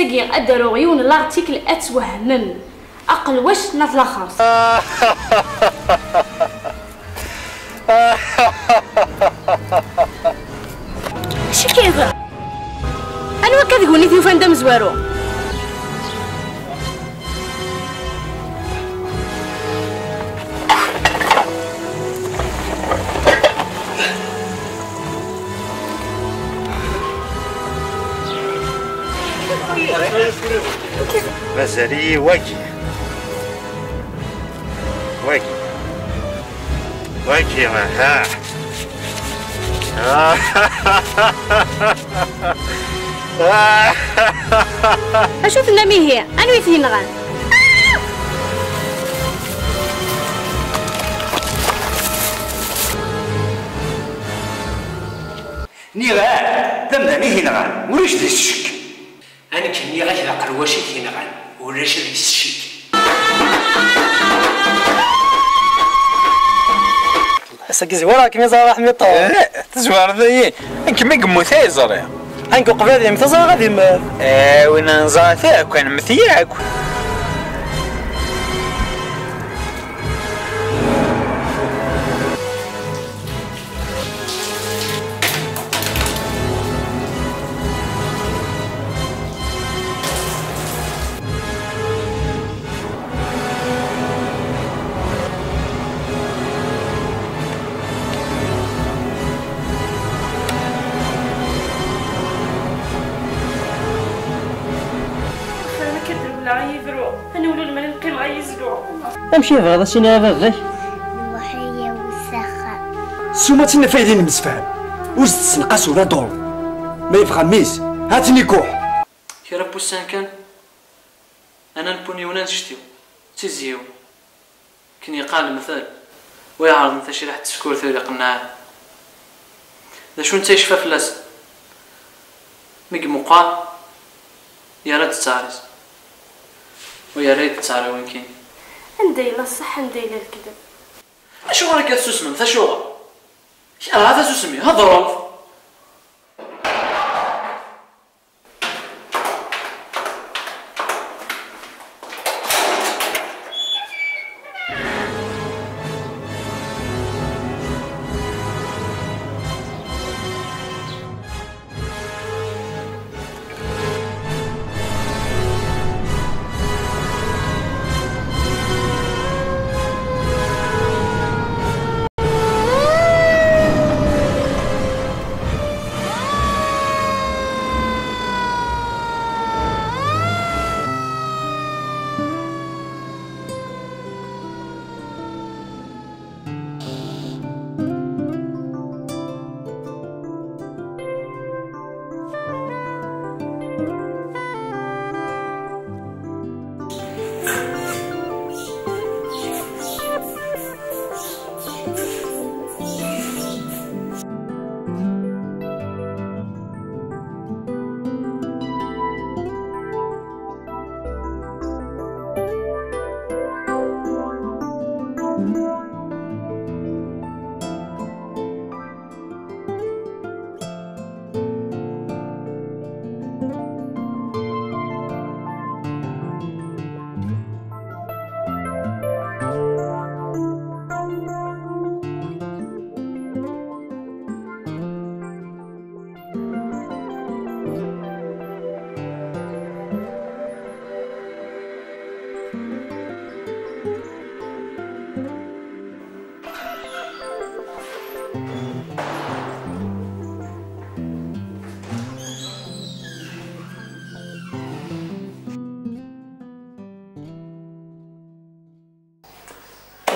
ساقي ادارو عيون لارتيكل اتوهمم اقل واش نطلع خرص. شي كيف انا كتقولني في فان دام زوارو مازالي واكي ما اشوف النمي هي انا ويتي نغان نيغان ذم ميه نغان وليش ديس الشك انا كني غير قرواشي كي نغان ولاش ديس الشك ساكي زوارا كمي زرا حمي طو تزوار ذي كمي قموثي زرا هنكو قبل يم تزرا غادي وين نزاتك وين مثياك امشي هذا شنو هذا الوحية والسخاء سوما تنا فايدين المسفهم وزد تسنقاس ولا دور ما يبغى ميس هاتني كوح يا رب وسان كان انا نبوني ونا نشتيو تيزيو كني قال المثال ويعرض انت شي راح تسكور ثوري قناع ذا شو انت يشفى فلاس ميق مقال يا ريت تسارس ويا ريت تساري وين كاين ندير الصح ندير الكذب اشو راك تسمم ذا شو هذا تسمي هذا ظروف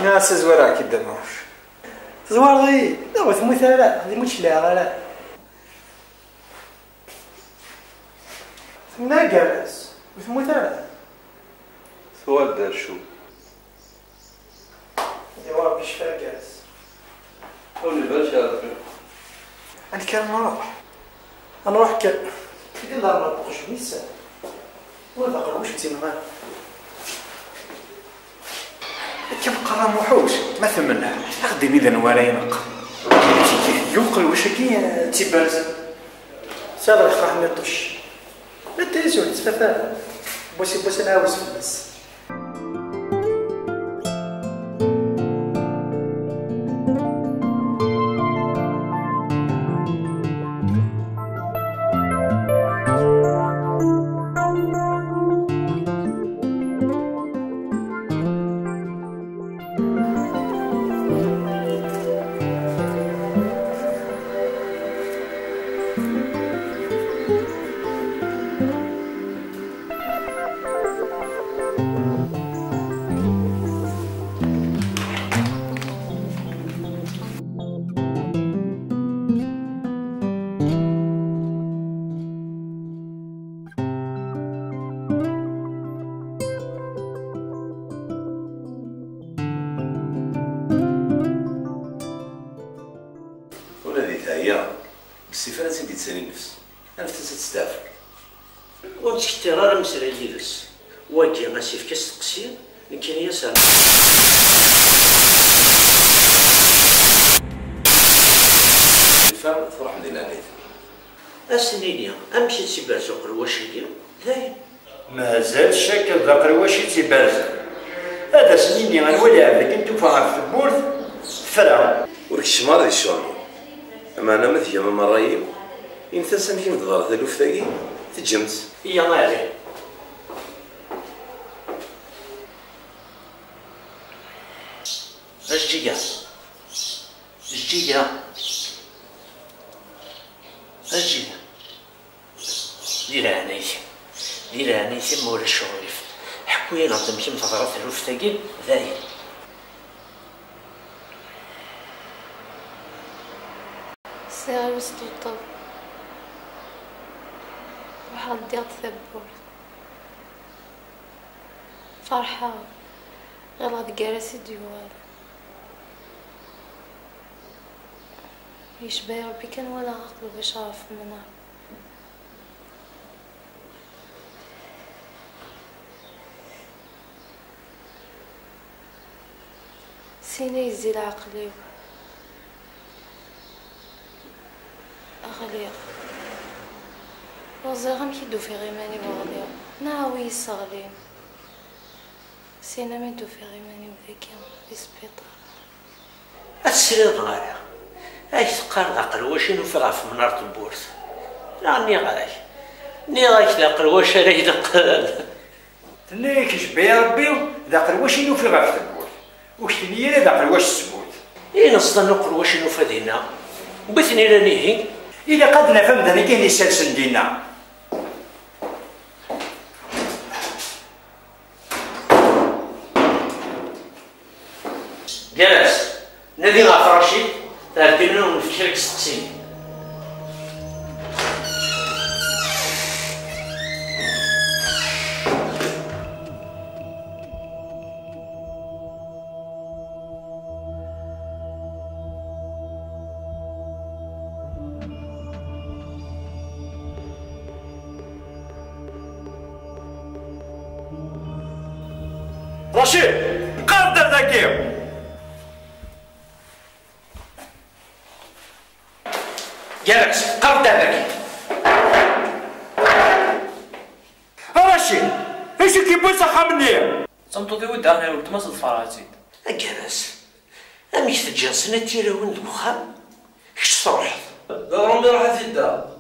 ناس زوارا كي دموش زوار ضي لا ثموث لا هذه مش لا ثمنا جالس وثموث لا سوال دار شو يا ربي شفا جالس قولي باش عارف انا كان نروح كي ندير ما نطقش نيسان ولا باقي واش نسينا معاه كيبقى راه موحوش ما ثمنها خدي ميدان ولا ينق يوقل واش كي تيبرز سادر خا حميطش لا التلفزيون تفافا بوسي نعاوز في الناس. السيفان سيدي تسالي النفس انا فتات تستعفر وانت كنتي راه مسرع يدس واجي غاسيف كاس تقسير كاين يسار الفام تروح لنا نيت اسنينيا امشي تسيبها سوق الواشيدي داير مازال شاكل ذا قرواشي تيبارز هذا سنيني غنولي عندك انتو فاهم في البورث فرع ولك الشمار ديال الشوامي اما انا مثيا ما رايي انت سامحي مدبر ذا لوفتاكي تجمت هي مالي اش جيجا دير عنايتي مولا الشغل حكويا نعطي كيما تضرب في لوفتاكي ذاير ساعة وسط الطب واحد ديال الثبور فرحة غير هاد كراسي ديوال يشبه ربي كان ولا عقلو باش عرف منها سينا يزيد عقلي أغليق وزاغم كيدو في غيماني بغليق ناوي يصغلين سينا ميدو في غيماني وذاكي في السبيطار السرير غاية اي تقار عقل واش نوفي في منارة البورث لا ني غايك ذاقل واش راه يدق تنيك شبيه ربي ذاقل واش نوفي غاف البورث واش تنيا ذاقل واش السبوت نصدر نقول واش نوفي دينا بثني رانيه إلا قد نفهم ذلك كاين يسلسل دينا جالس نادي غاف رشيد تردينا ونفكرك ستين رشيد قدر ذاكيو جالس قدر ذاكي رشيد ايش كيبوس خامني صمتو دي ود انا ولد ما صدفراتي جالس اميش تجلس نتيرا وند وخام كش تروح رمي راح تدا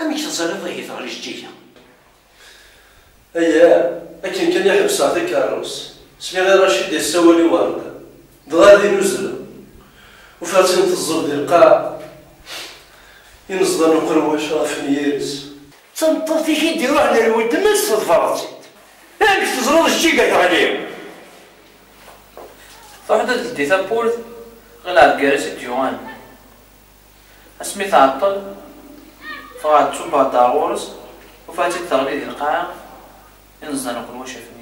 اميش تزرد ضيف على جديده اييه لكن كان يحبس عطيك الروس سمي غير رشيد يسوى لي ورده دغادي نزل وفاتن الزر ديال القاع ينزل نقروا شرف نيرس تنططي كي ديروه على الود ما صدفراتي هاك تزرد الشيكا عليهم فواحدة تلدي ثابورث غير عاد كراسي ديوان اسمي تعطل فغاد تصب على الدارورس وفاتت تغلي ديال القاع ينزل نقول واش شافني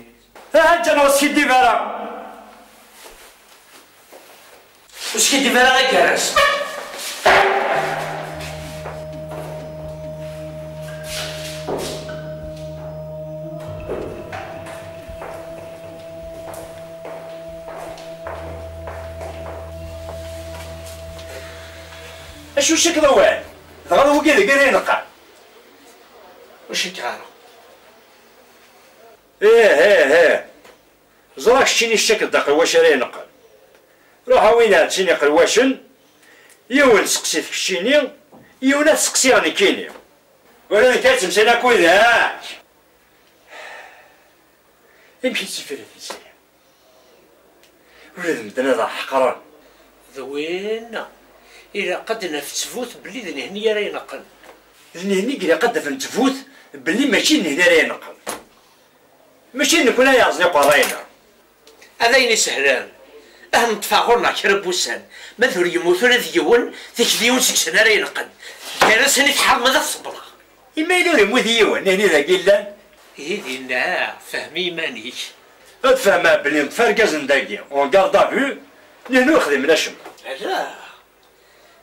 ها انت انا وسكي دي فارا واش كيدير فيها غير كراس اشو الشكل وين غير هو كذا قال ينقع واش كارو ايه زراك شتيني الشكل دا قرواشي راه ينقل. روح وين هاتشيني قرواشن يون سقسي فيك الشيني يون تسقسي راني كيني ولا كتمشي لك وذاك يمشي تسفر في السير ولاد مدنا راه حقران ذوينا إلا قد نفتفوت بلي ذن هني راه ينقل ذن هني إلا قد نتفوت بلي ماشي هني راه ينقل ماشي نكون يعزني قراينا هذين سهلان نتفاغرنا كرب وسان ما ذور يموت ولا ذيون ذيك ذيون سكسنا راه ينقل جالس نتحرم ماذا تصبر إما يدور يموت ذيون هني ذا قيلا دينا فهمي مانيك تفهم بلي نتفرقز نداقي ونقاردا بو نهنو خدمنا شم لا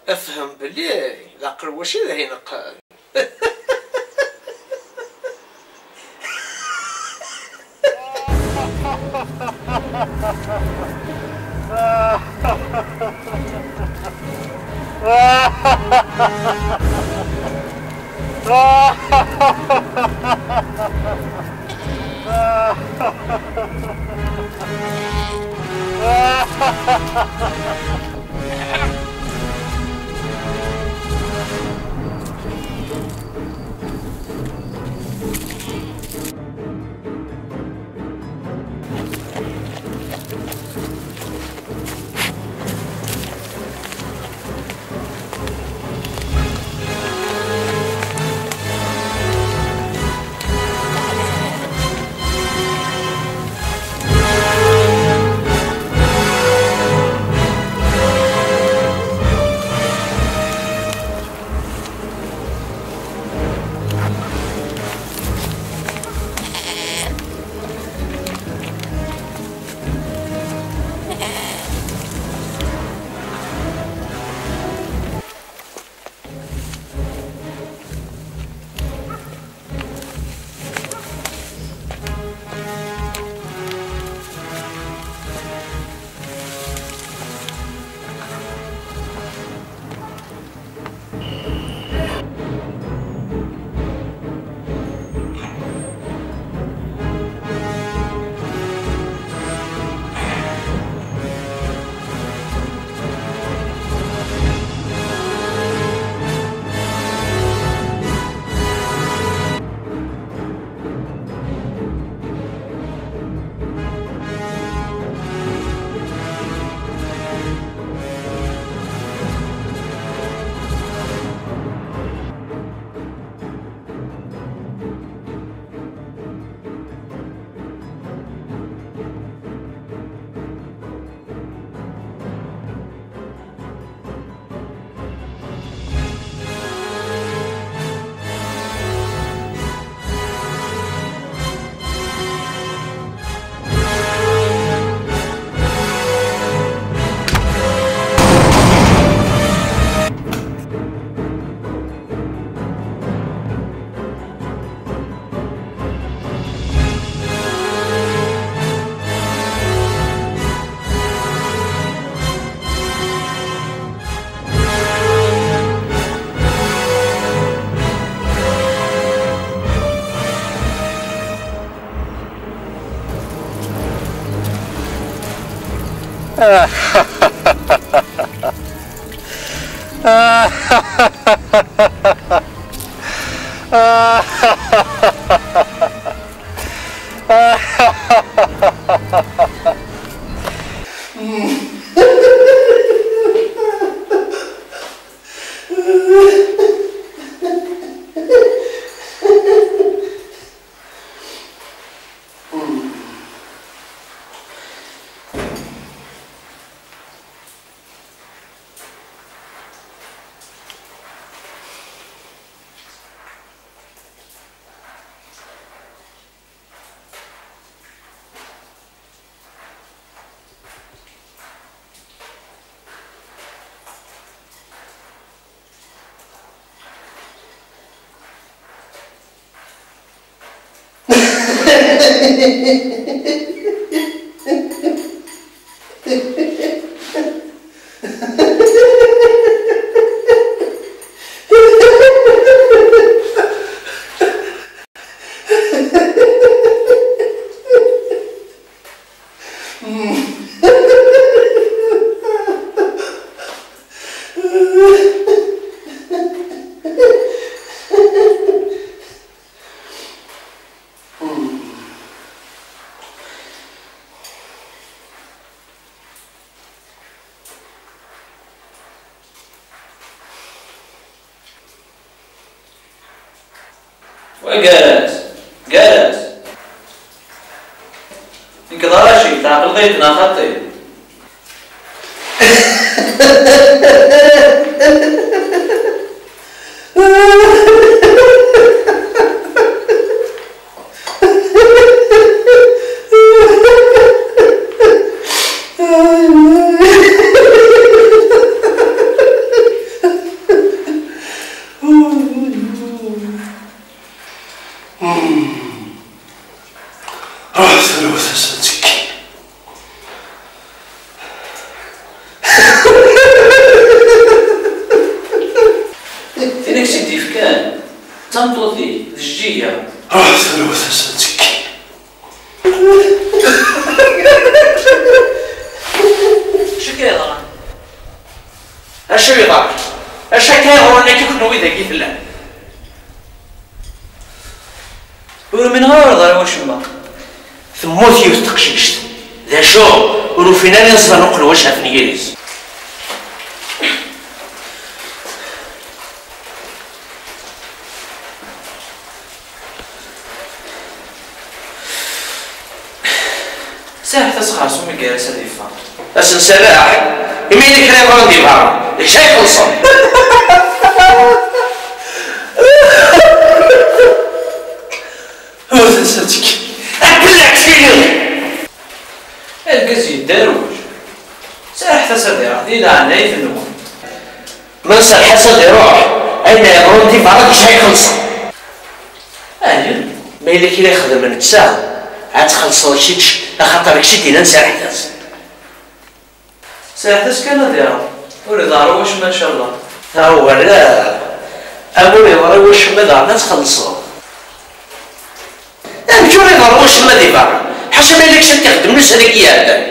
افهم بلي لا قرواشي ذا ينقل جالس إنك ضرشي تعقل غيتنا خطي تنطوطي الجية شكرا الشيطان الشكاية انك يكون ويدا كيف الله ومن غير ضرر وشما ثموت يفتقشيشت ذا شو ولو فينا نصفى نقل وجهها في نيريز ساح تسخر سمي جالسة ديفا أسن سلاح يمينك لا يبغى ندي بها الشيء خلصان هو تنساتك أبلعك فيني القزي الداروج ساح تسدير دي لعناي في النوم من ساح تسديروح أين يبغى ندي بها الشيء خلصان أجل ما يدك إلا يخدم من تساهم عاد خلصوا شيتش لخاطر شي دينا نساعداس ساعداس كان ديرها ولي دارو واش ما شاء الله ها هو لا ابوي ورا واش ما دارنا تخلصوا نمشيو لي دارو واش ما ديبا حاشا ما لكش تخدم نص هذيك ياك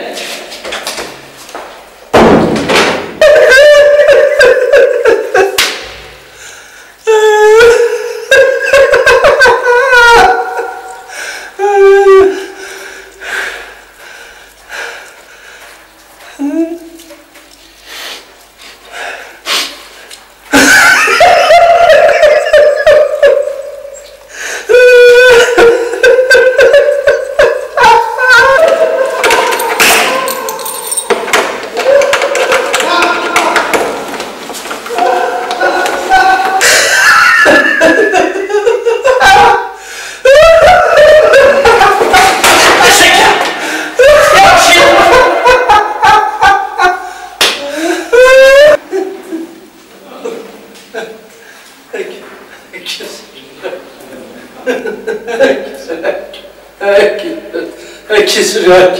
سراج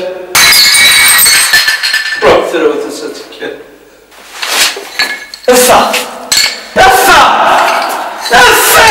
روح ثروة تساتك افا افا افا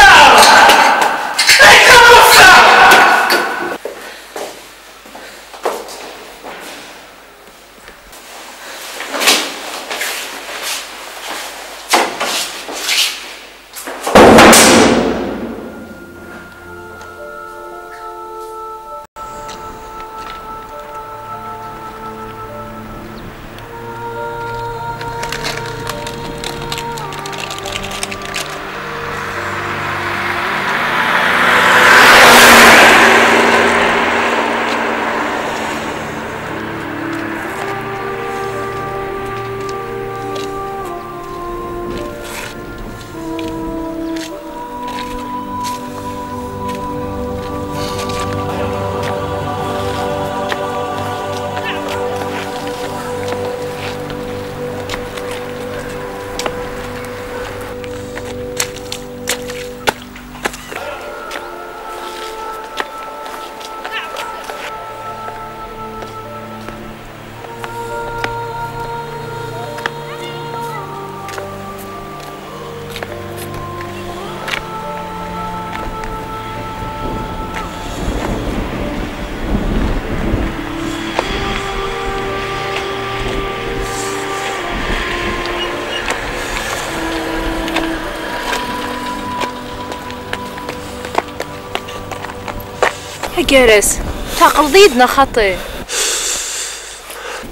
أكارس تعقل ضيدنا خطي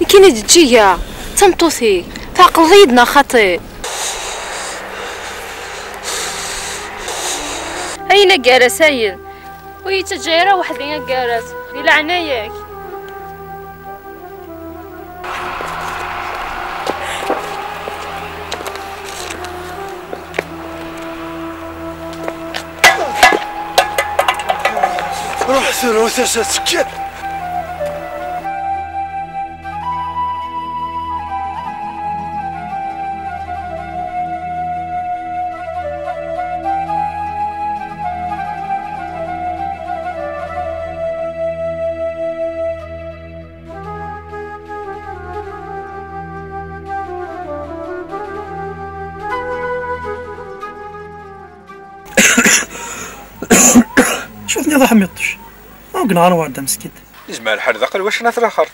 كاين تجيها تمطوثي تعقل ضيدنا خطي أين كارس أين ويتجايرة وحدين كارس بلا عناياك روح ثلث سكت شوفني ضحى ميطش قنار ورده مسكت يزمع الحال ذاك واش ناث الاخر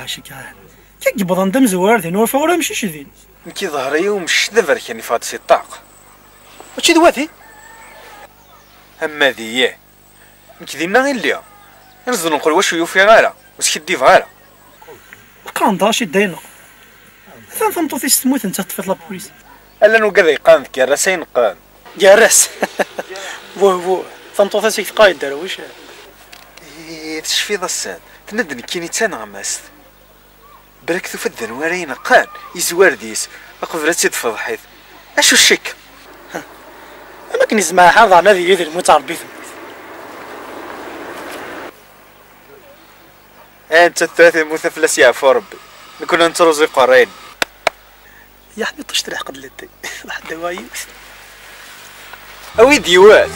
شكاين كي بضن دم زوار ذي نور فورا مشي شذين كي ظهري ومش ذبر كاني فات سي الطاق وشي دواتي اما ذي مكذينا غير ليا نزل نقول واش يوفي غالا واش كدي فغالا كان داشي دينا ثان فهمتو تموت انت تفيت لابوليس الا نو كذا يقان كراسين قان جارس بو فهمتو تيك قايد دار واش تشفي ضسان تندن كيني تنغمست بركتو فدن ورينا قان يزوار ديس اقبل تدفض حيث اشو الشك انا كني زعما هذا نادي يدير المتعربي انت الثلاثه مثفلس يا ربي نكون نتروزي قرين يا حبيبي تشتري عقد لدي واحد دوايس اوي ديوات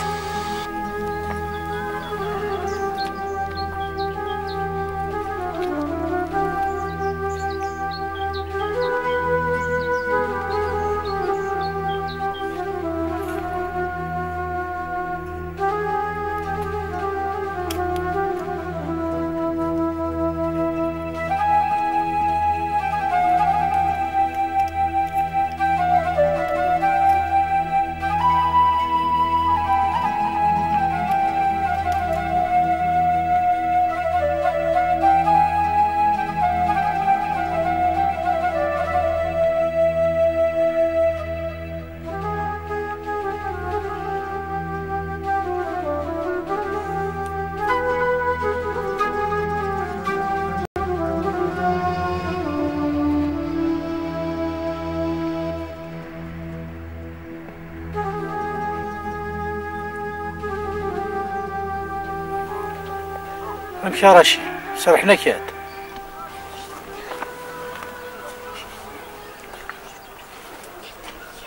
امشي راشي سرحنا كاد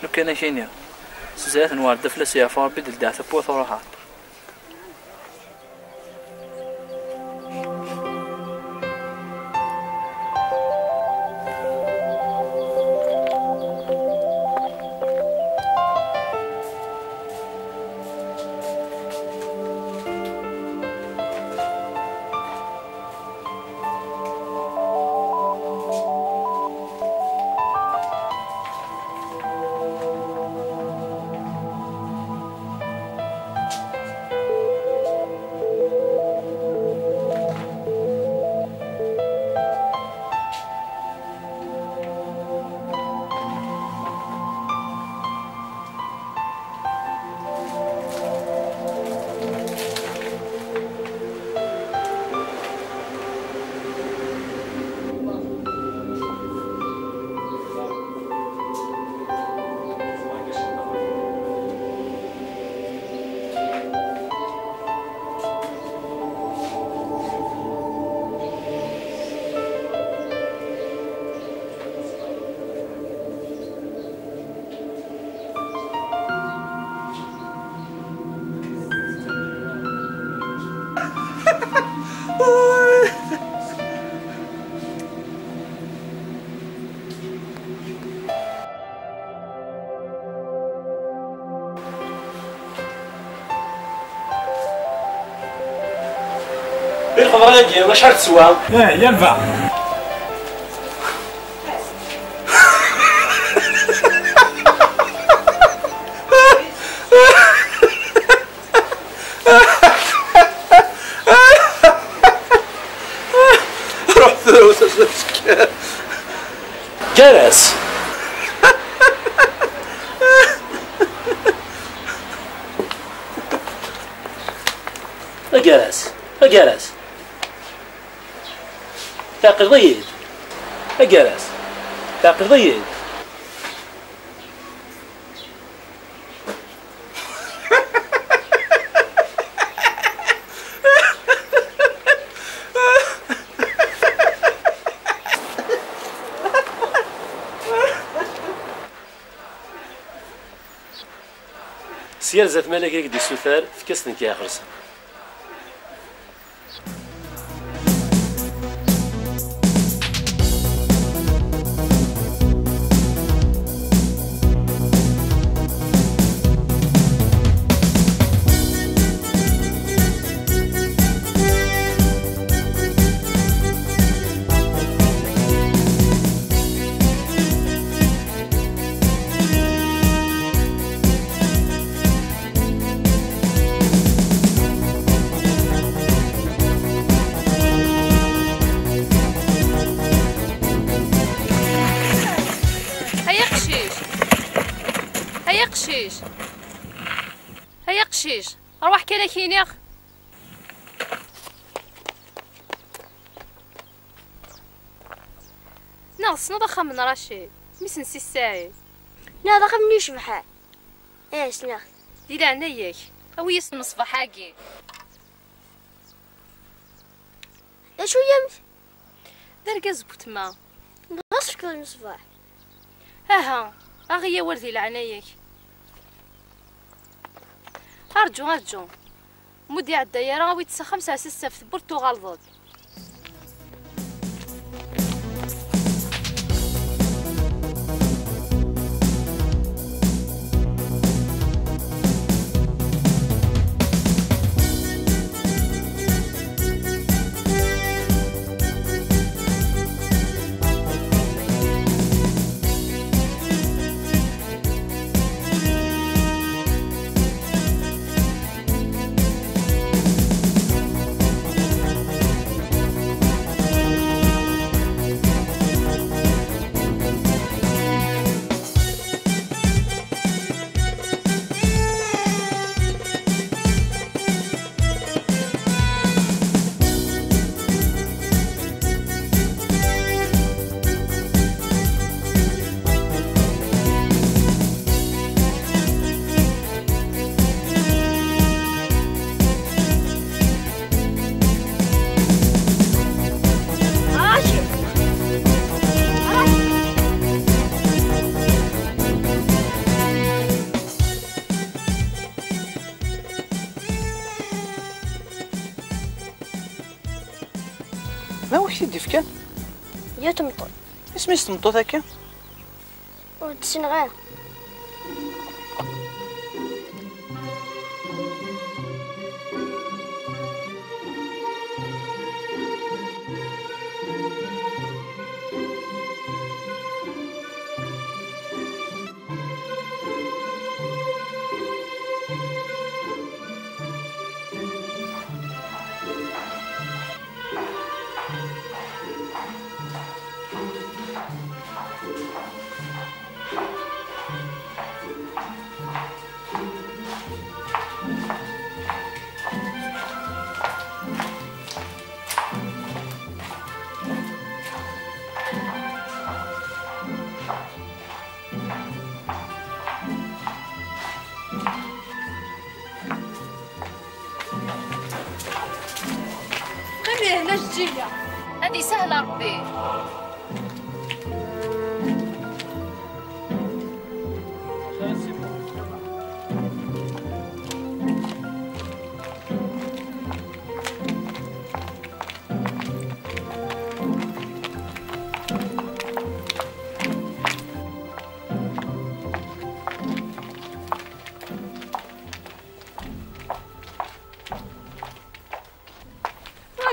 لو كان شينيا زيت نوار دفلس يا فار بدل داث بوث وراحات الخضره ديالنا شحال تسوى؟ ينفع أجلس تعقل ضيد أجلس تعقل ضيد. سير زات مالك يقدي السوثار في كاس يا خرصة. هيا قشيش روح كاين كينيخ. ناقص نضخ من رشيد ميس نسي الساعي ناضخ من يشبح ايش ناخ دير عناياك او يسمى الصباح هاكي ايش ويا دركاز بوتما نغصك المصباح ها اغيا وردي لعناياك. ارجو مدي على الدايره ويتسا 5 6 في البرتغال ضد. ما واش يدي فكان؟ يا تمطر اسمي تمطر هكا؟ وتسنغاه هنا جدية هذه سهلة ربي.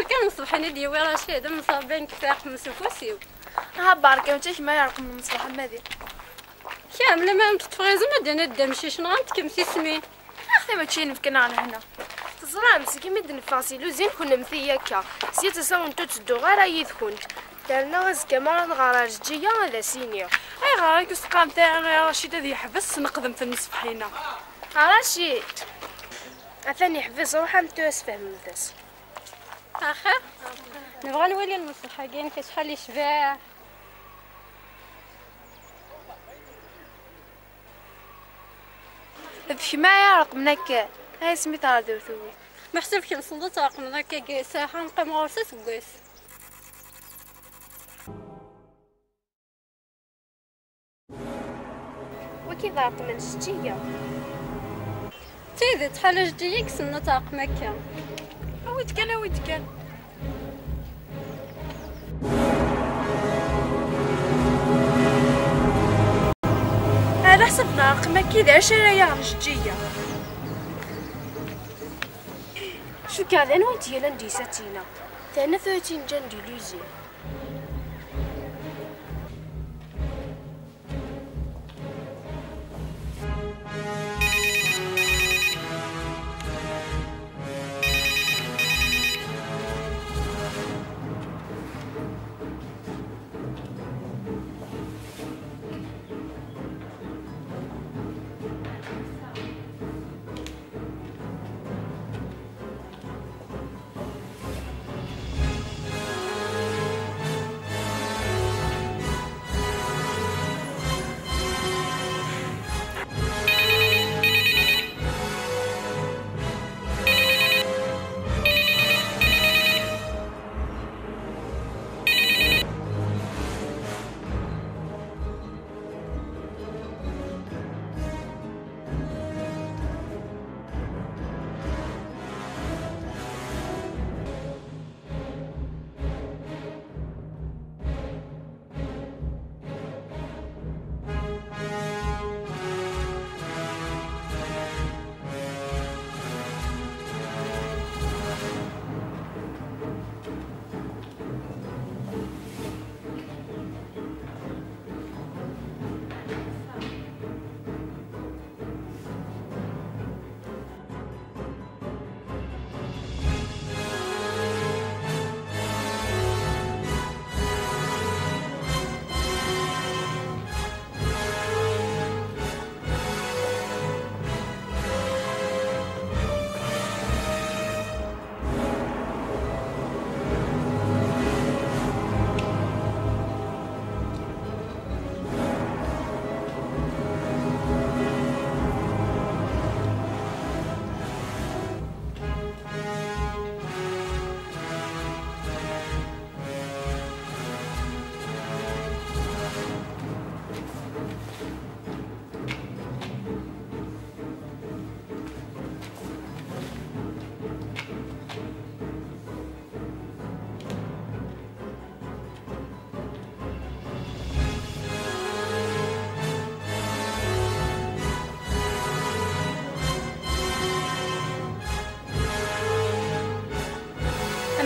كان صبحني دي ورا شي هذا مصابين كفاح مسفوسيو ها بارك وانت ما يرقم من مصباح المادي كامله ما متفريزه ما دنا دمشي شنو غنتكمسي سمي اختي ما تشيني فكنا على هنا تزرع مسكي مدن فاصيلو زين كنا مثياكا سيت ساون تدو غير يذكون دارنا غاز كمان غراج جيه هذا سينيا اي غارك وسقام تاعنا يا رشيد هذه يحبس نقدم في المصباحينا رشيد عثاني حفظ روحها متواس فهم ذاس اخر نبغى نولي المصلحين كي شحال يشبع في معايا رقمناك هاي سميتها درتوي ما حسبش نصلت رقمناك كي ساحه نقيم غرسه سكويس وكيف رقم الجديه تيدي تحال جديك سنة رقمك ويت كان على حسبنا رقمك كذا 10 يا جديه شو كان انا وانت يا لندي ساتينا ثاني 30 جندي لوزي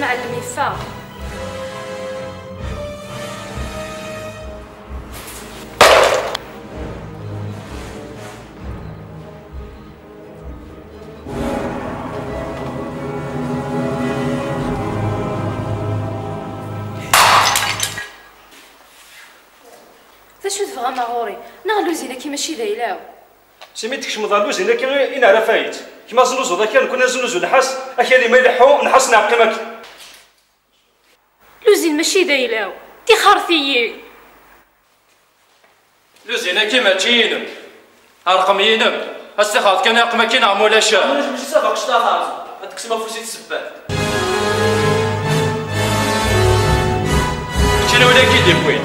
معلم يفا شو تبغى مغوري نغلوزي لك ماشي دايلاو سميتك شمضا لوزي لك إن على فايت كما زنوزو ذاك كنا زنوزو نحاس أكيد ما يلحو نحاس نعقمك لوزين ماشي دايلاو تي خارثيي لوزينا كيما تينم ارقم ينم هسه خاط كان يقمك ينعم ولا شا انا مش سابق شتا خاص هذيك سما فوسيت السبات شنو ولا كيدي وين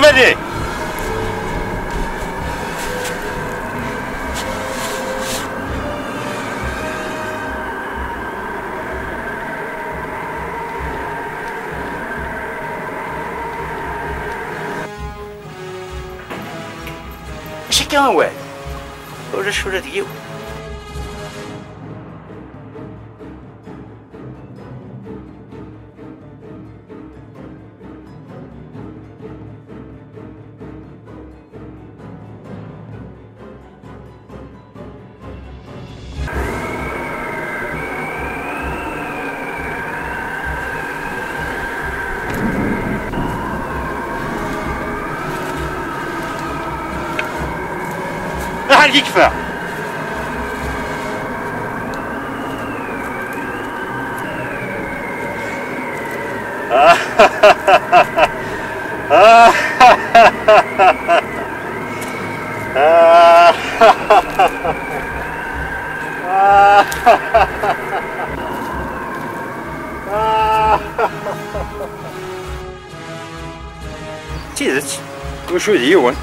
بدي اش كان واعد ولا شويه ديال راح يكفى تيزت وشو ديون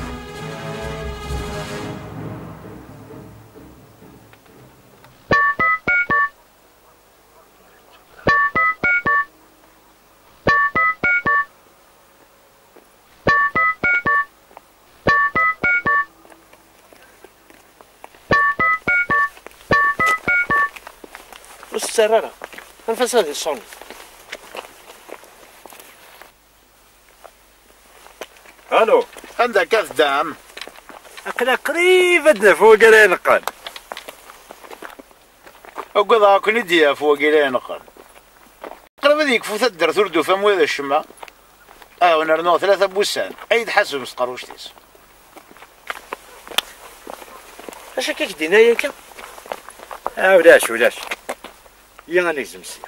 السرارة انفس هذه الصون الو عندك كاس دعم اقلا قريب ادنا فوق لا نقل وقضا كوني ديا فوق لا نقل قرب هذيك فوت الدر ثردو فم وهذا الشمع ونرنو 3 بوسان عيد حسب سقروشتيس اش هكاك دينا ياك ولاش يا نجم سي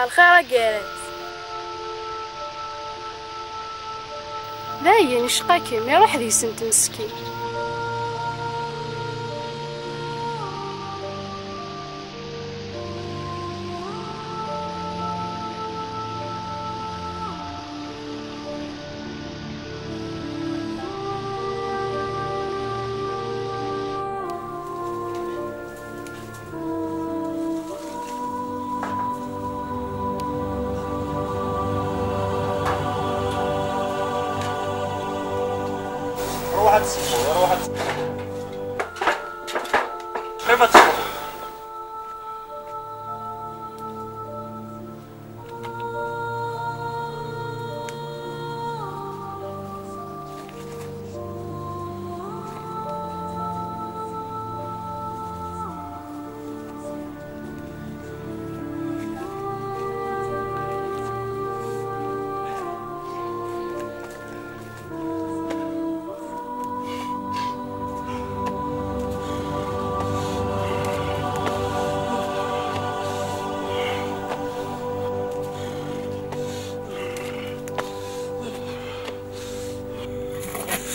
الخير جالس باين شقاكي ما يروح ذي سنت مسكين.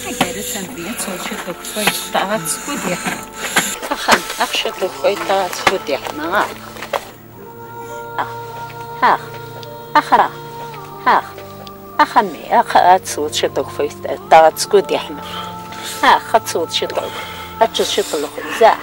أجلس أنبياء توشي تكفي طاعت سكوت يحنا أخن أخشى تكفي طاعت سكوت يحنا أخرى أخمي أتصوت شطوك في طاعت سكوت يحنا أتصوت شطوك أتشوت شطوك زاح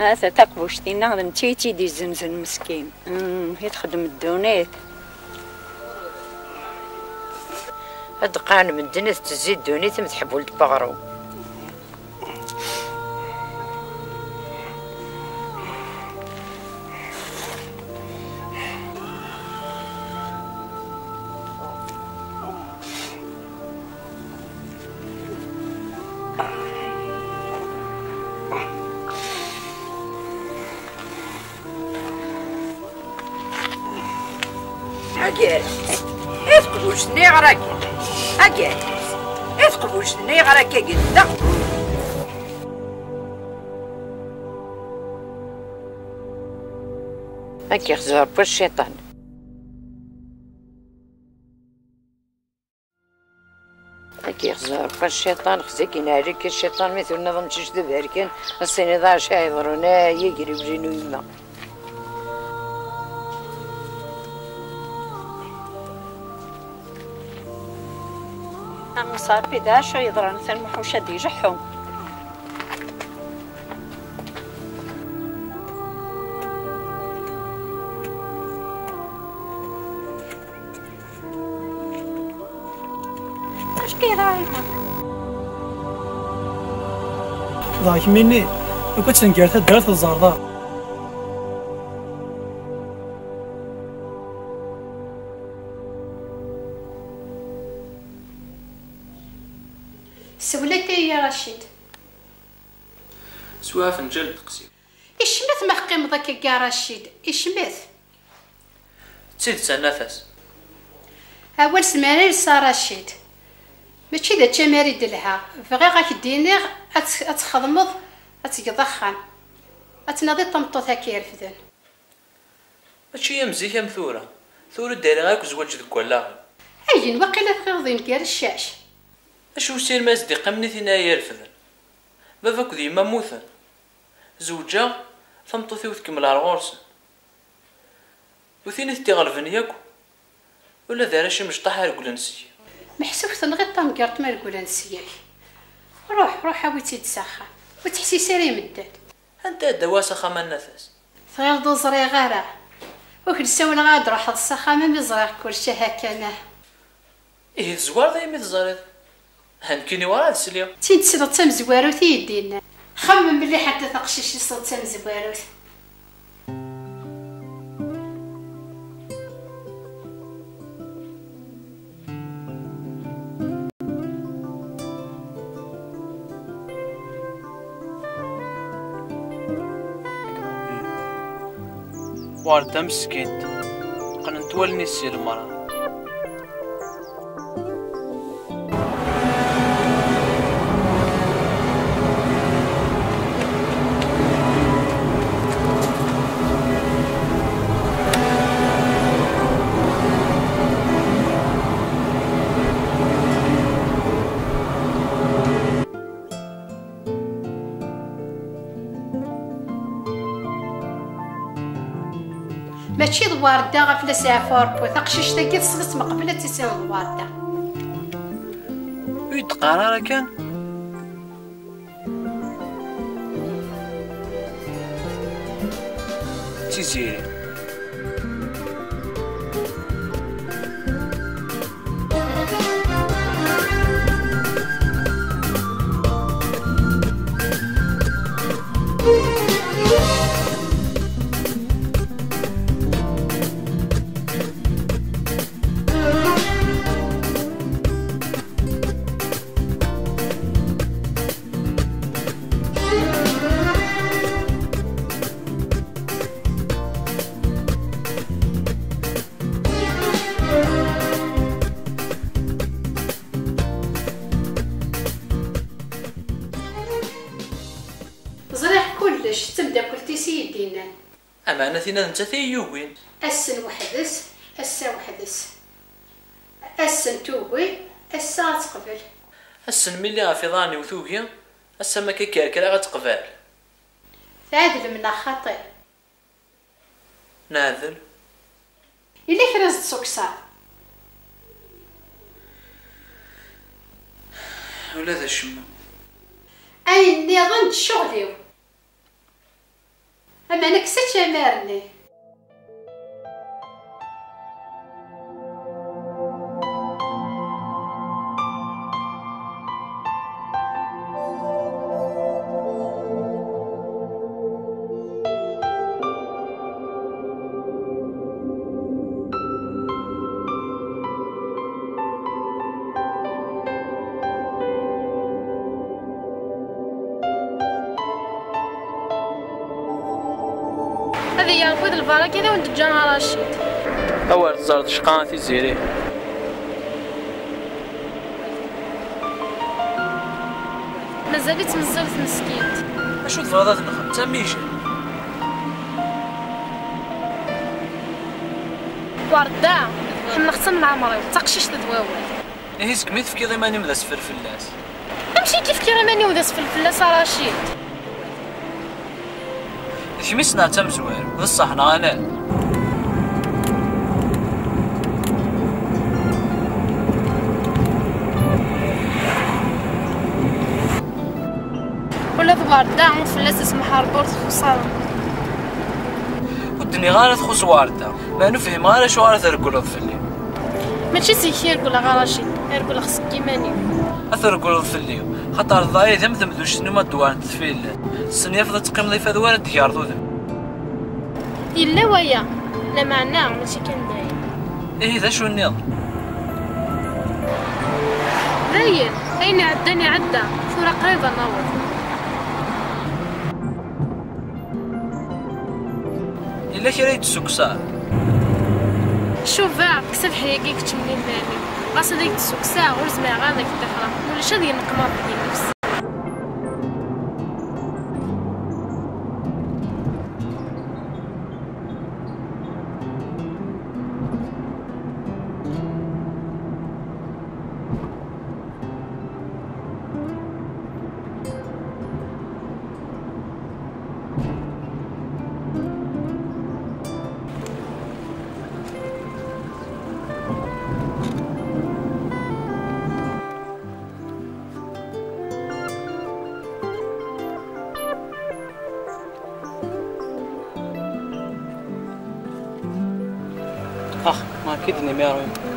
هذا تقبوشتي نغدم تيتي دي زمزم مسكين هي تخدم الدونات هاد قان من الدنيا تزيد دونيت متحبوا لتبغرو أجل إثقبوشني غراك أجل إثقبوشني غراك جدا أكي خزار بالشيطان أكي خزار بالشيطان خزيكي نارك الشيطان مثل نظام تشدد هركن السنة ضاع شايضرونا يجري بجنو يما صار بدا شو يضرن المحوشة دي جحهم اش كيرايها ضايك مني وكنت تنقرتها درت الزرده سولتي يا رشيد سوا فنجل تقسيم إشمث ما قيم ذاك يا رشيد إشمث تسيد تنفس أول سمانة لسا رشيد ماشي ذا تماري دلها بغي غاك دينيغ أتخدمض أتقضخن أتناضي طمطوط هكا يرفدن ماشي يا مزيك يا مثورة ثورة دايرة غاك زواج ذك ولا أين وقيلا تغيظين كار الشاش أشو سير ما صديقة مني ثنا يرفدن باباك ديما موثن زوجة ثمطوثي وتكمل على غورسن وثيني تغرفن ياكو ولا دايرة شي مشطاح رجل نسي محسوب تنغي طمقرت ما رجل نسياك روح حاوي تسخن وتحسي سيري مدد أنت دواسة خما النفس غير دو زري غارة وكل ساول غاد روح الصخامة مزرع كلشي هكا إيه زوار دايما تزريض هنكيني ورا السليم تين تسلط تمزواروت يدينا خمم بلي حتى تقشيش يصوت تمزواروت وارد مسكين قننت ولني السير المرأة ماشي ضوارده غفله عفاربو تقشيش تاكي تصلت مقبله تيسير ضوارده ويد قراره كان تيزيري أمانتنا أنت تيوين السن وحدس السا وحدس السن تووي السا تقبل السن ملي غافيضاني وثوكي السا ما كيكركرا غتقبل تعادل منا خاطئ ناذل إلا كرا سكسار ولا ذا الشمة أي النظام شغليو أما أنا كسيت مارني هذه يا خذ الفارة كذا وانت تجانا رشيد أول زرد شقان في زيري مازالي تمزلت مسكيت أشو الفرادات نخم تميشي وردة حنا ختم العمري تقشيش تدواول إيه سكميت في كذا ماني مذا سفر فلاس امشي كيف كي ماني وذا سفر فلاس رشيد كميسنا تم زوير بصح نغانا ولا ضوار داعم فلاس اسم حاربورت خسارة ودني غارة تخص واردة ما نفهم غارة شو غارة ترقل فلي ماشي سيكي يرقل غراشي يرقل خصك كيماني أثرقل فلي خطر الضايع ذم ذوش سنما دوان تفيل السنية فضل تقيم ضيفة دوار الديار ذوذم إلا ويا لا معناه ماشي كان داير إيه ذا شو النظام باين أين عداني عدى صورة قريبة نور إلا كريت السكسار شوف كسب حياكي كتمني الثاني غاصة ديك السكسار ورزمي غانا كتحرم ولا شادي نقمر بدي نفسي ما كدني مياروي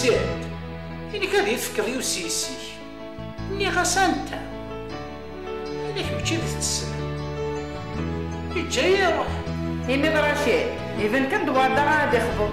ساد إني كان يفكر يوسي يسيك إني غسانتا إنك ماشي تتسنى الجاي يروح إيمي براشيد إذن كان دوار دا غادي يخبط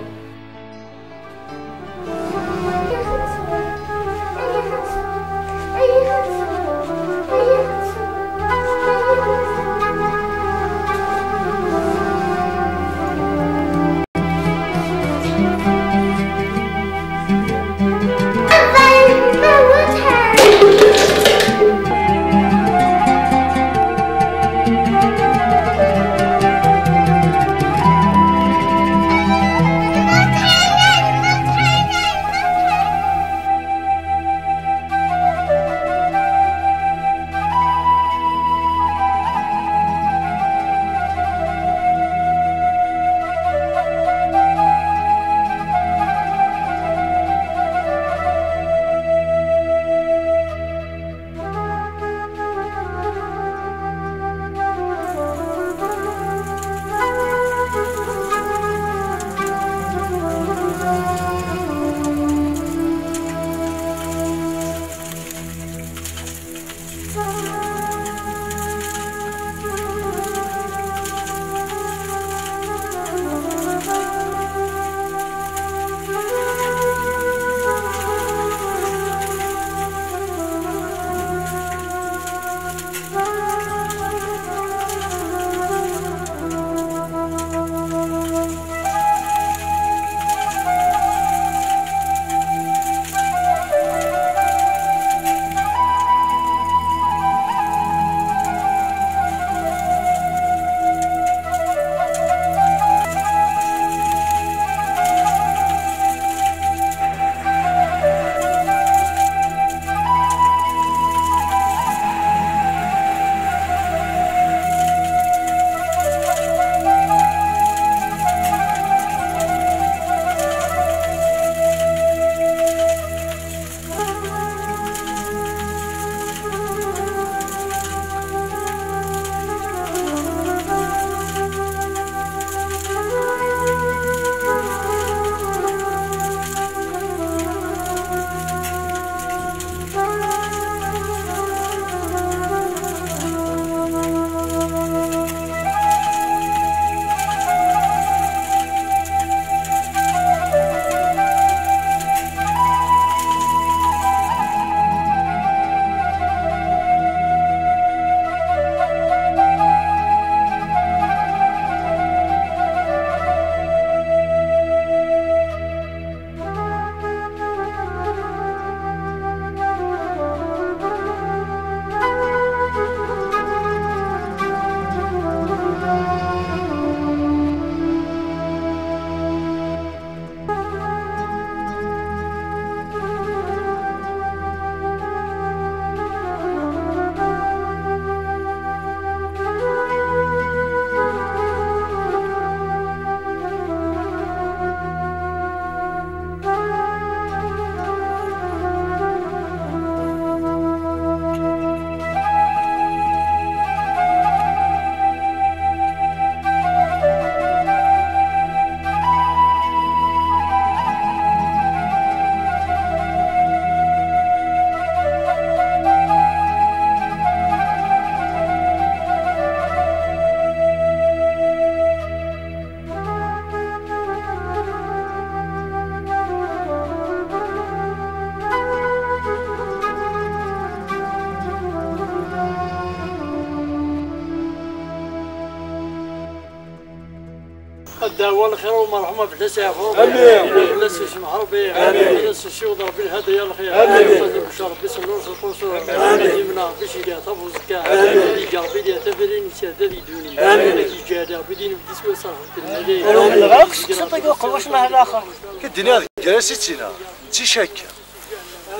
الدعوة الخير والمرحمة بلاس يعفو آمين بلاس يسمحوا به آمين بلاس يشيوض ربي الهدايا الخير آمين بلاس ربي سنور القصور آمين ديمنا باش يديها طب وزكاة آمين يجي ربي ديها تفرين يسادة دي دوني آمين يجي هذا بدين بديس ويصرح في المدينة آمين الغاكس قصتك وقواش مع الآخر كدني هذا جلستنا انت شاكة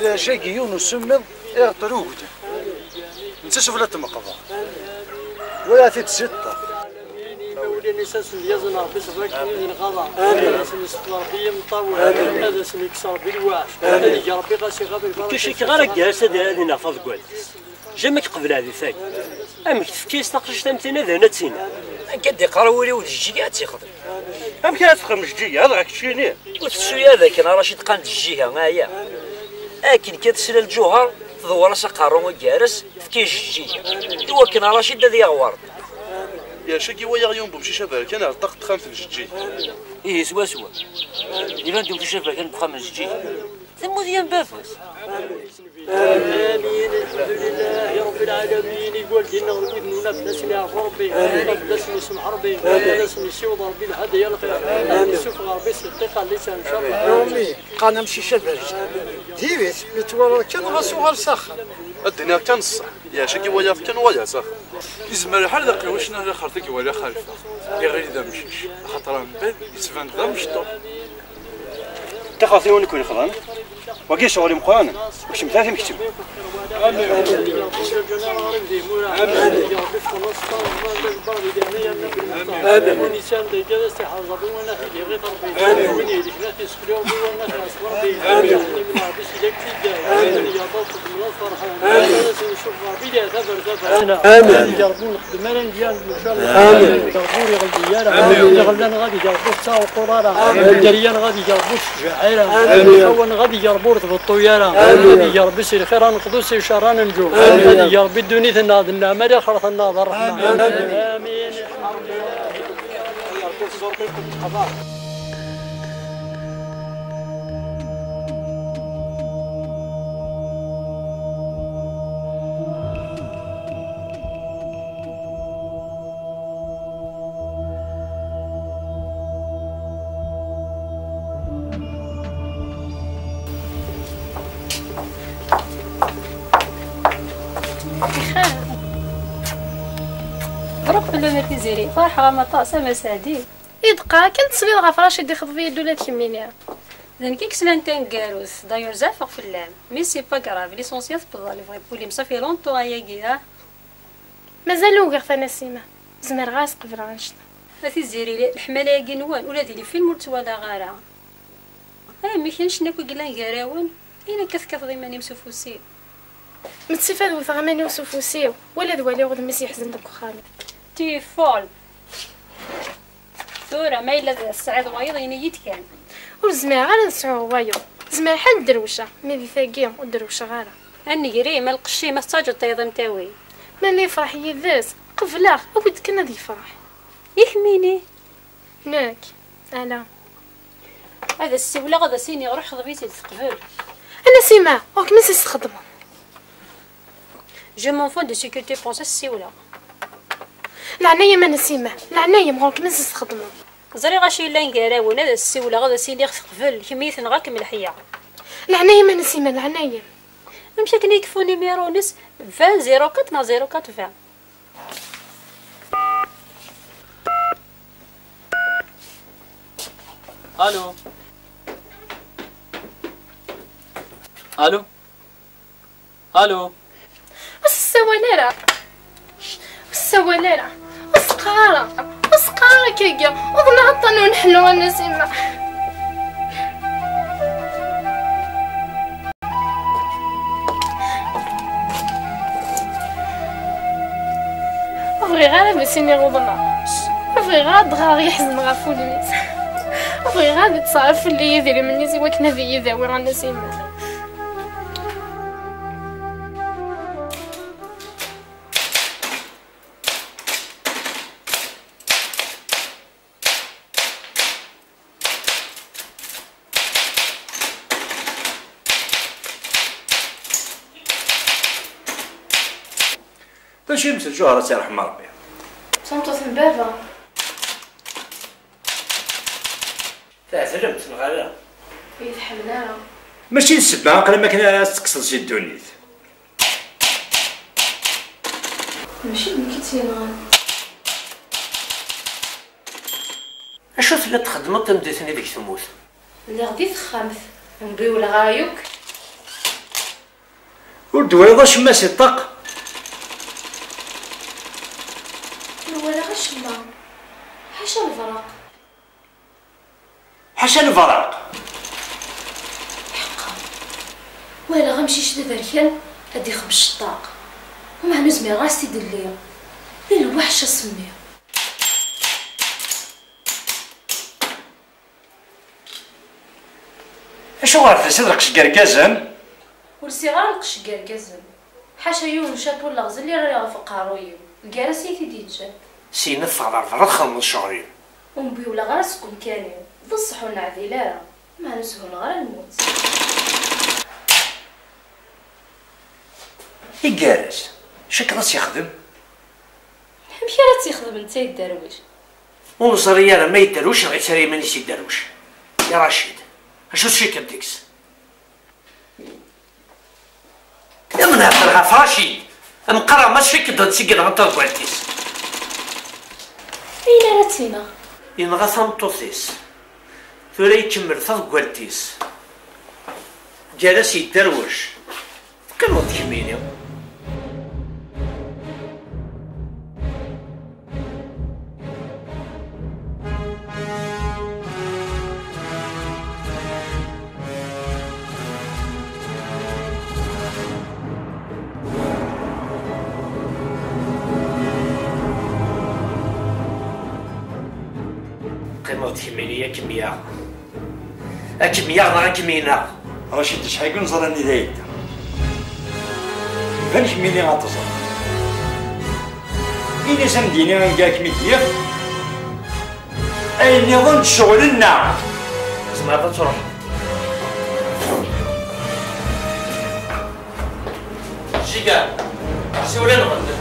لا شاكي يونس سمم اعطروه انت شوف لا تمقضى ولا تتسطى ولي نساس ديالنا ربي صبرك من الغضا امين سنسطر ربي مطول هذا سنكسر بالواش هذا يجي ربي غاسي غابي كلشي كغير جالسه هذه نافض كوال جامك قبل هذه ثاني امك تفكيس ناقش تمتينا ذا نتسينا كدي قراولي ولد الجيات يخدم أم كانت تخرج جية هذا كشيني وتسوي هذاك أنا راشد قاند الجهة معايا لكن كتسل الجوهر تدور سقارو وجارس فكيش الجية إوا كان راشد هذا يغور يا شكي ويا غيوم بمشي شباب كان الطاق تخام في الجي إيه سوا إذا ندير في الشباب كان بخام الجي ثم ديال بافوس آمين الحمد لله رب العالمين يقول لنا ولدنا بلاسني عف ربي بلاسني اسم ربي بلاسني سيوض ربي الهدى يا الخير سوف ربي صديقا لسان شر يومي قانا نمشي شباب ديبيت متورا كان غاسوغر ساخر الدنيا كان صح يا شكي ويا كان ويا صح يزمر حال ذاك واش نهار خرتك ولا خالفه يا غير اذا مشيش خاطر من بعد يتفان ذا مشطو تخاطي ونكون خضان وكي شغلي مقران واش مثلاثي مكتب امين يجربون الخدمه ديال ان شاء الله امين يجربون يغلبوا يغلبنا غادي يجربوا حتى وقرانا الجريان غادي يجربوا الشعيره الحوان غادي يجربوا الطياره غادي يجربوا سير خير نقضوا سير شر ننجو غادي يجربوا الدنيا تناض النعمه اللي خلق الناظر الرحمن امين روح ولا ما كيزيري فرحة ما طاسة ما سعدي يدقا كنت تصلي غفراش يدي خذ في دولة كمينيا زين كي كسلان تنكاروس دايور زافق في اللام مي سي با كراف ليسونسيال تبدا لي فغي بولي مصافي لونطو هياكيا مازالو غير ثاناسيمة زمر غاس قبل غنشط هاتي زيري الحمالة ياكي نوان ولا ديري فيلم ولا غارة مي كاينش ناكو قلان كراون اين كثكث ضيماني مسوفوسي متسفاد وثغماني وسوفوسيو ولا دوالي غد ميسي يحزن دك خالي تي فول ثورة ما إلا السعيد وايض ينيت كان والزمير غير نسعو وايض زمير حال الدروشة ميدي ثاقيم والدروشة غارة أني قري ما القشي ما استاجو طيض متاوي ما اللي يفرح يذاس قفلاخ أود كنا دي يفرح يحميني ناك ألا هذا السيولة غدا سيني روح خضبيتي تقبل أنا سيما وك ميسي استخدمه جو مون فون دو سيكوريتي بونس السيولة العناية ما نسيمه العناية مغوك ميسي استخدمه زري غاشي لا نكراون هذا السيولة غدا سيني قبل كمية نغاك من الحياة العناية ما نسيمه العناية مشا كني يكفو نيميرو نس 20 04 نا 04 20 الو الو الو السواليرة السواليرة وسقارة كيكيا وضنا ونحلو النسيمة بغي غير بسيني غضنا بغي غير دغا يحزن غافو الميس بغي غير تصرف اللي يدير مني زي وكنا في يداوي رانا سيما شي مثل جوهرة سي رحمة ربي صمتو في بابا تعزلمت الغلا يتحملها ماشي السبعة عقل ما كان تقصد شي الدونيت ماشي مكيتينغان اشو تلا تخدمت تمديتني ديك تموت اللي غدي تخامث نبيو لغايوك ودوي شما سي الطاق ولا غير شما حاشا الفراق حاشا الفراق حقا ولا غنمشيش لبركان هادي خمس الطاق ومع نزمي غاسي دليا الوحشه سميه اشو غير تسد رقش كركازن ولسي غير نقش كركازن حاشا يون شاب ولا غزل اللي راه يغفق قارويو الكراسي تيدي تجا سينا الثغرة تخمم شعري ومبي ولا غير سكون كانيو بصح ونعذيلا ما نسهل غير الموت يقارس شك راس يخدم مشي راه تيخدم انت الدرويش ونصري راه ما يدروش غير سري مانيش يدروش يا رشيد اشو الشيك بديكس يا من هفرها فراشي مقرا ما شفيك تهد سيكل غنطر كوالتيس اين راتينا ينغا ثمطوثيس ثورا يكمل ثاث كوالتيس جالس يدروش كانوا تكميني كمية كمية أكمية غير كمينا رشيد شحال نزرني دايدا فين كميني غاتزر إني سمديني غنقا كميديا أي نظن شغلنا زعما تروح جيكا سولي نغد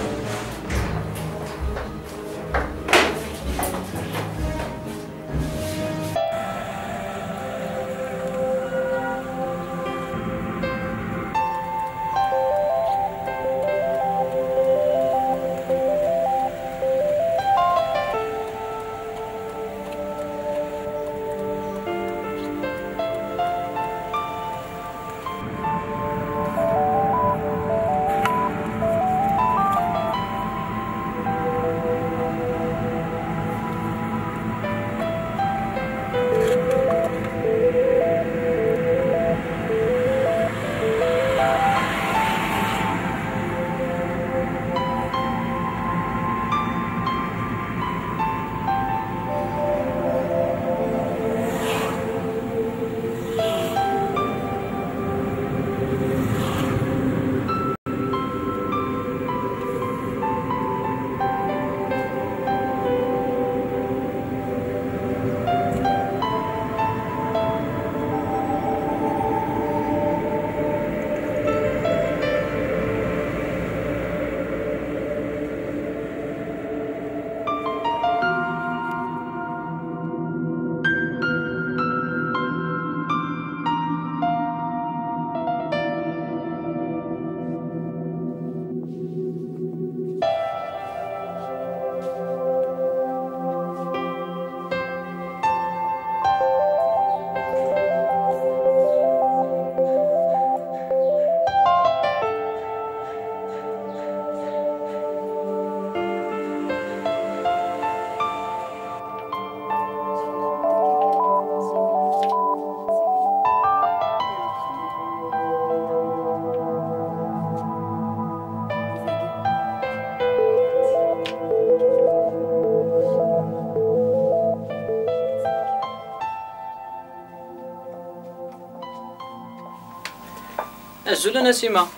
أزول نسيمة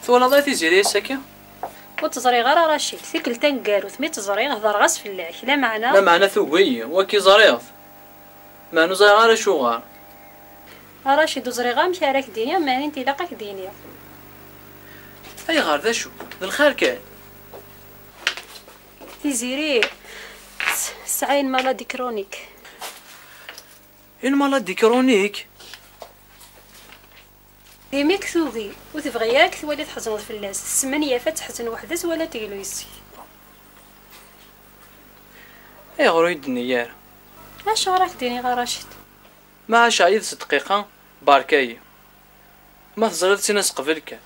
ثولا ضاي تيزيري الساكي وتزري غير رشيد ثيكل تنقارو ثمي تزري هضر غاس فلاح لا معنى لا معنى ثوقي وكي زريض معنو زري غير شوغار رشيد وزري غير مشارك دينيا معني انتي لاقاك دينيا أي غار ذا شو ذا الخير كان تيزيري سعين مالادي كرونيك إن مالادي كرونيك ديميك ثوغي وتبغي ياك ثوالي تحزنض في اللاس السمانية فتحزن وحدث ولا تيلو يسي اي غرو يدنيار اش راك ديني غا راشد ما عاش عيد 6 دقيقة باركاي ما تزرد سيناس قبلك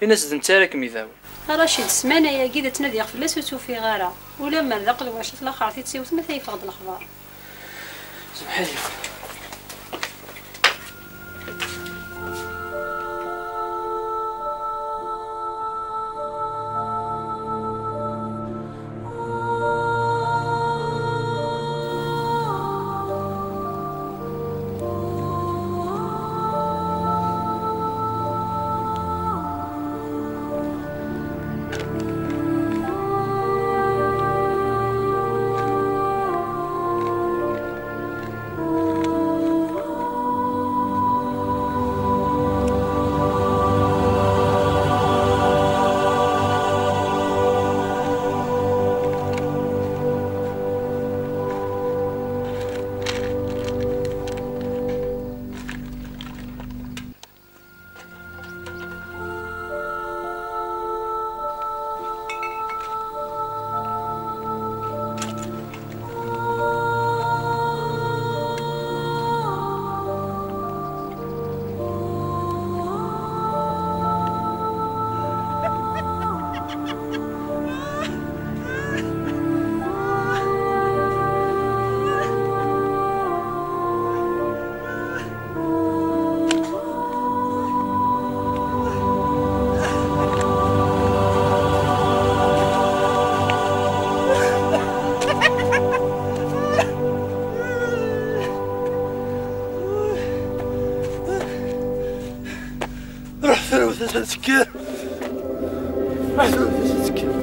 الناس دنتارك ميذاوي راشد السمانة يا كيدا تنادي في اللاس وتوفي غارة ولما ذاق الواشط الاخر تيتسيوت ما تيفقد الاخبار سبحان الله تسكر محدود تسكر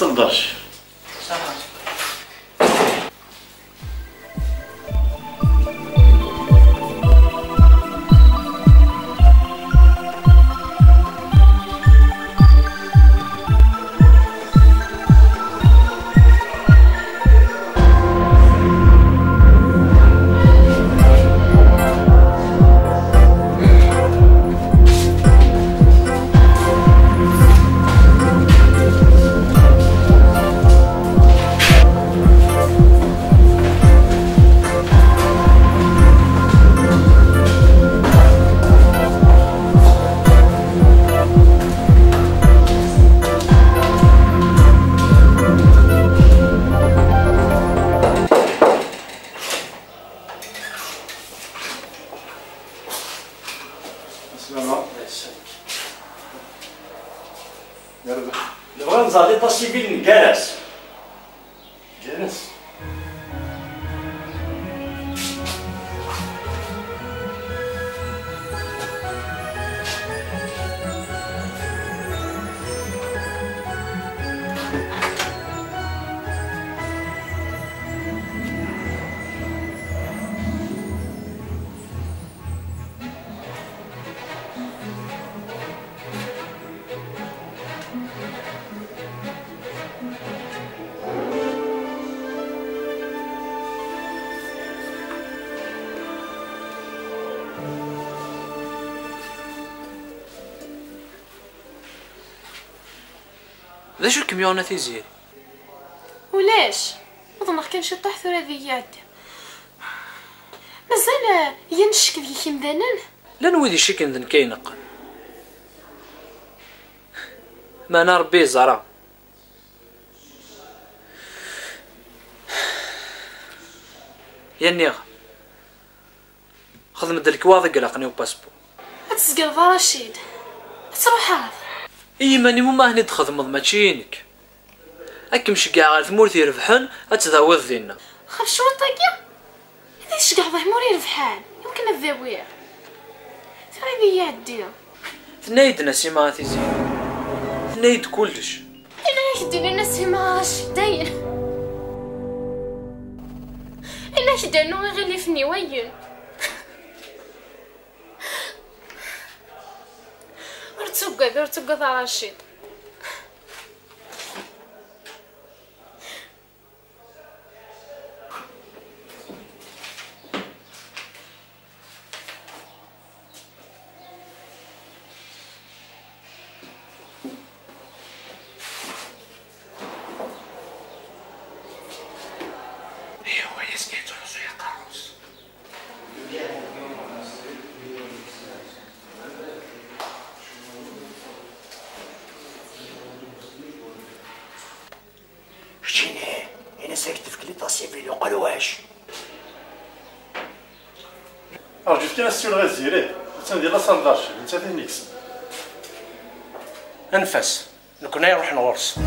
صدرش نبغى نزاد ليطا سيفيل نكالس جالس ذا شو الكميونة تيزيري؟ ولاش؟ أظنك كان شي طاح ثورة ذي يعدي مازال ينشك ذي كيمدانن؟ لا نويدي شكن ذن كينق ما أنا ربي زرع يا النيغ خذ مد الكواضي قلقني وباسبو هتسقل ذا رشيد تروح هذا اي ماني مو هني تخدمض ماشينك اكم شقاع غير ثمورتي يربحن اتذاوض ذينا خاف شو طاقيا هذي شقاع ظهمور يربحان يمكن الذاوير ترى ذي يعدي ثنايد نسيما تيزين ثنايد كلش انا يدي لنا سيماش داين انا شدانو يغلفني وين ارتقى ذا رشيد أرجو فينا السيول غازيري تندير لا صندارش انت ثانيكس انفس نكون نروح نغرس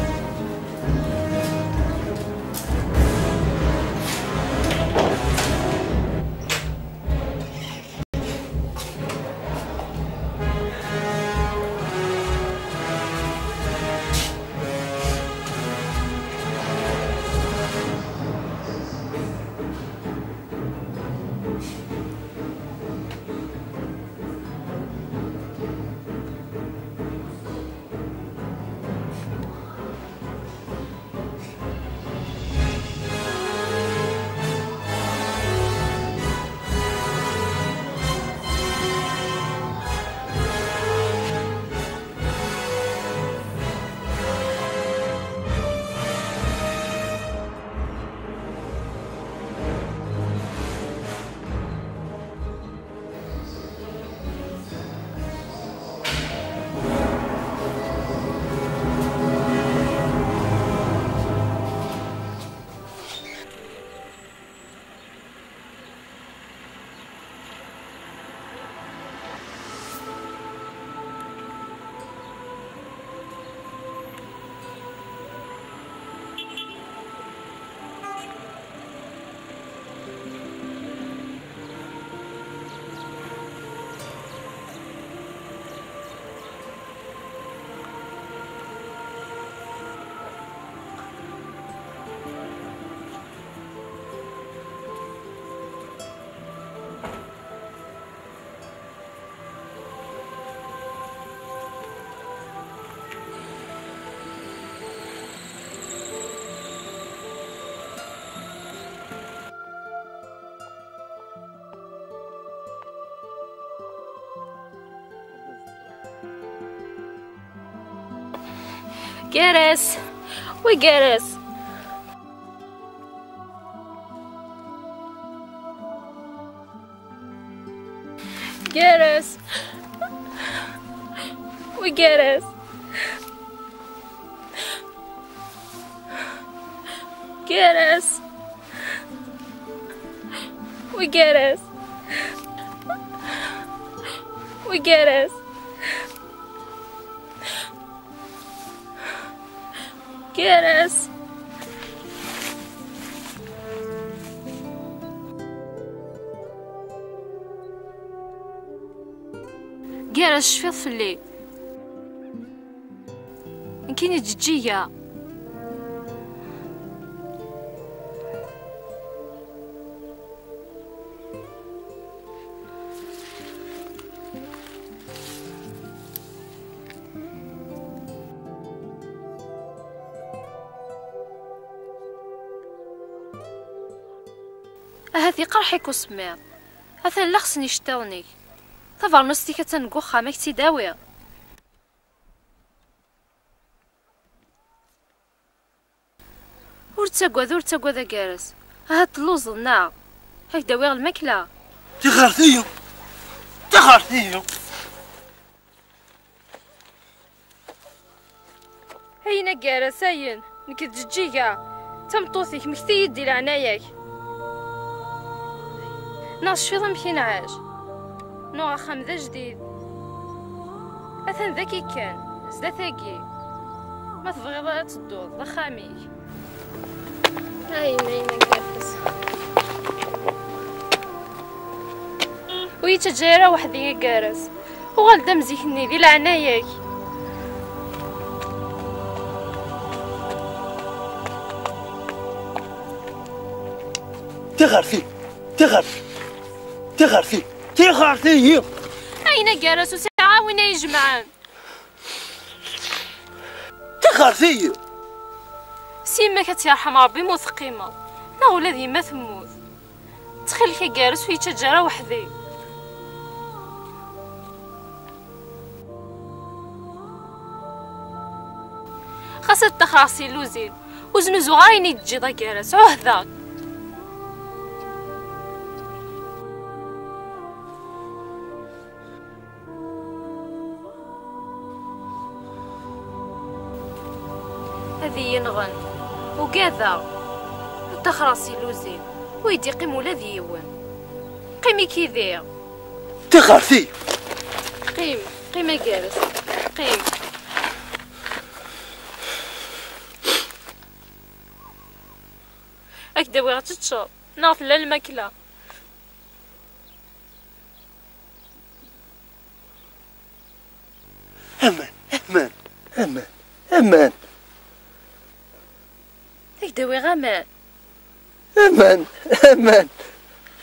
جرس وجرس. جرس وجرس. جرس وجرس وجرس. جرس. جرس شفيط فلي كاين جيجيه. هذه قرحك وسمير هذا لا خصني شتاوني تفرنستي كتنقوخا ماك تيداوي. ور تاكواد كارس هاد اللوز النار هاك داوي الماكله. تخرتيو هينا كارس هاين نك تجيجا تمطوثيك مكتي يدي لعناياك ناش في ضمكين عاج نوع خام ذا جديد اثن ذاكي كان زدا ثاقي ما تبغيض لا تدوض ذا خاميك. هينا كارس ويتجارة وحدي كارس وغالدا مزيكني دي لعناياك. تخرتي أين جرس وساعة وين يجمعان؟ تخرتي سيما كتيرحم ربي موت قيمة نا ولادي ما تموت تخيلك جارس ويتجارة وحدي. خاصة تخراسي لوزين وزنوزو غاين يتجي دا جارس عهداك. هذه ينغن وكذا تخراسي لوزين ويدي قيم ولاد يوان قيمي كيذير تخرتي قيمة جالس قيم. هكدا ويغ تتشرب نعرف لا الماكلة. امان هكدا ويغ امان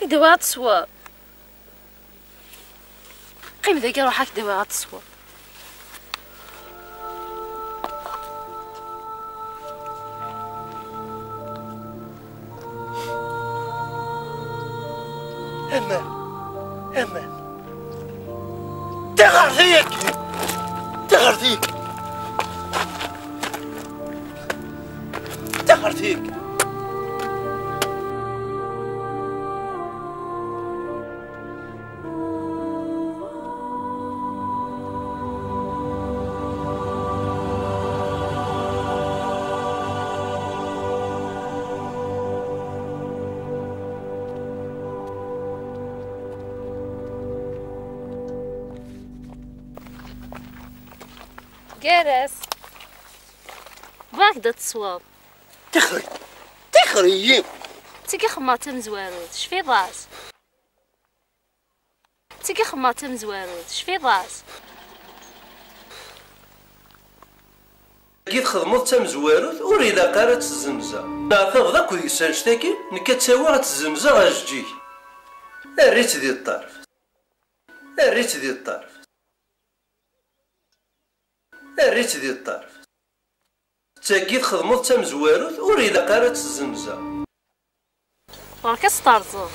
هكدا ويغ تصواب قيم ذاك روح هكدا ويغ تصواب. امان تخرتيك جرس باك دا تصواب تخري تيكي خماطة مزوارود شفي ضاس تيكي خماطة مزوارود شفي ضاس كي تخدمو تمزوارود وري لا قارات الزنزة نعطيو ذاك ويسانشتاكي نكا تساوي غا تزنزة غا جيك الريت ديال الطرف تاكي تخدمو تمزوارود وري لا قارات الزنزة برك استرزو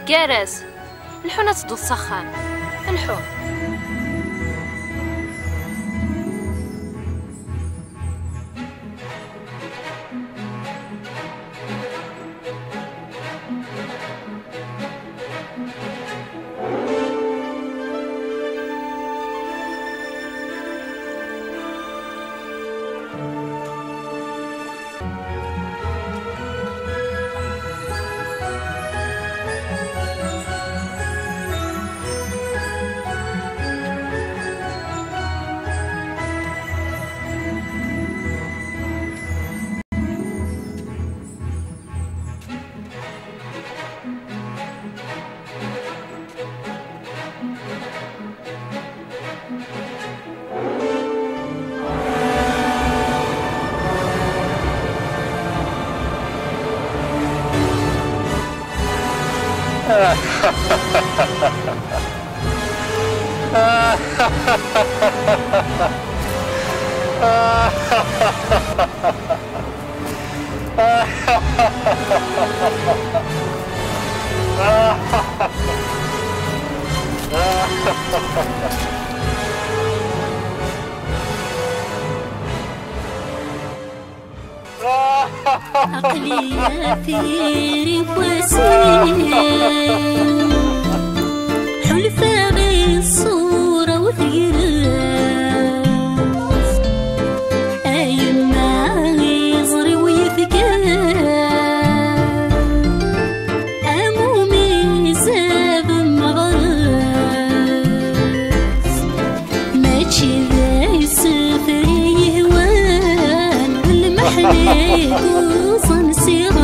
جارس الحو تدو السخان الحو عقلي ثيري وسيم حلفة بالصورة وثيرات أيما يزري ويفكر أمومي زاب مغرس ماشي ذا يسافر يهوان والمحلي قوصن صغار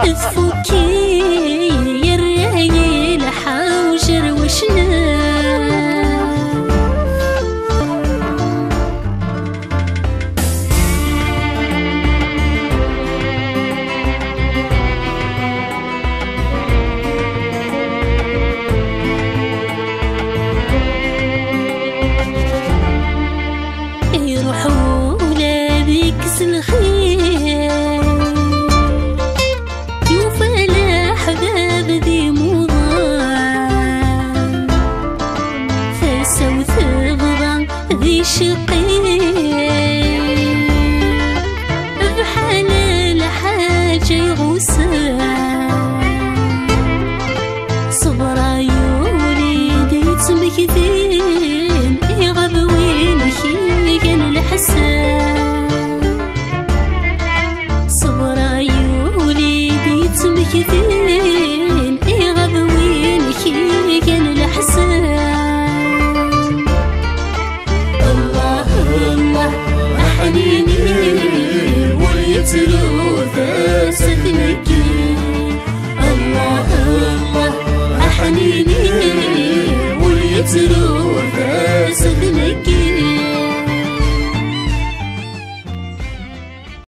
تفكي يرعي لحاوجر وشنا يروحوا لابيكس الخير بحال الحاجة يغوسا صبرا يوليد يتمكثين يغبوين كان الحسان صبرا يوليد يتمكثين يغبوين كان الحسان الله حنيني وليتلو ثاسثنكي الله حنيني وليتلو